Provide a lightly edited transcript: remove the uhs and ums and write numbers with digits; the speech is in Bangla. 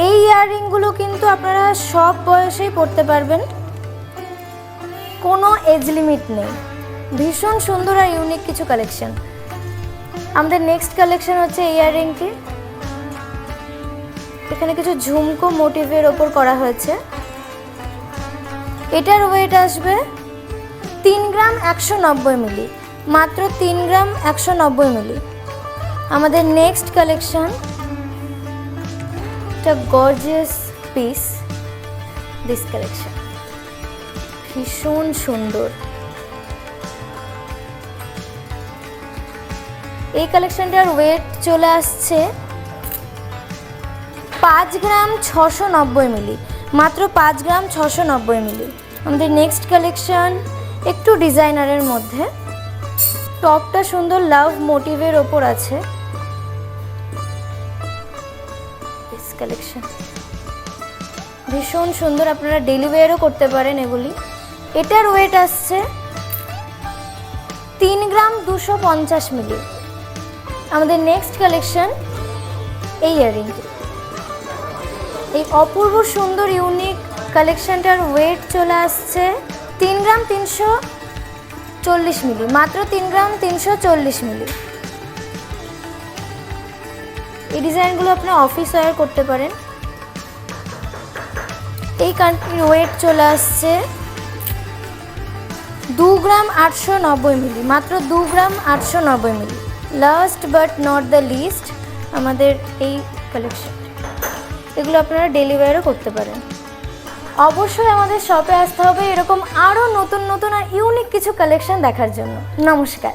এই ইয়াররিংগুলো কিন্তু আপনারা সব বয়সেই পরতে পারবেন, কোনো এজ লিমিট নেই। ভীষণ সুন্দর আর ইউনিক কিছু কালেকশন। আমাদের নেক্সট কালেকশন হচ্ছে এই ইয়াররিংটি। এখানে কিছু ঝুমকো মোটিভের ওপর করা হয়েছে। এটার ওয়েট আসবে 3 গ্রাম 190 মিলি, মাত্র 3 গ্রাম 190 মিলি। আমাদের নেক্সট কালেকশন, একটা গর্জিয়াস পিস, দিস কালেকশন ভীষণ সুন্দর। এই কালেকশনটার ওয়েট চলে আসছে 5 গ্রাম 690 মিলি, মাত্র 5 গ্রাম 690 মিলি। আমাদের নেক্সট কালেকশন একটু ডিজাইনারের মধ্যে, টপটা সুন্দর লাভ মোটিভের ওপর আছে। কালেকশন ভীষণ সুন্দর, আপনারা ডেলি ওয়্যারও করতে পারেন এগুলি। এটার ওয়েট আসছে 3 গ্রাম 250 মিলি। আমাদের নেক্সট কালেকশন এই ইয়াররিংটি। এই অপূর্ব সুন্দর ইউনিক কালেকশনটার ওয়েট চলে আসছে 3 গ্রাম 340 মিলি, মাত্র 3 গ্রাম 340 মিলি। এই ডিজাইনগুলো আপনি অফিস ওয়্যার করতে পারেন। এই কান্ট্রির ওয়েট চলে আসছে 2 গ্রাম 890 মিলি, মাত্র 2 gram 890 ml. Last but not the least আমাদের এই কালেকশন, এগুলো আপনারা ডেলি ওয়্যারও করতে পারেন। অবশ্যই আমাদের শপে আসতে হবে এরকম আরও নতুন নতুন আর ইউনিক কিছু কালেকশন দেখার জন্য। নমস্কার।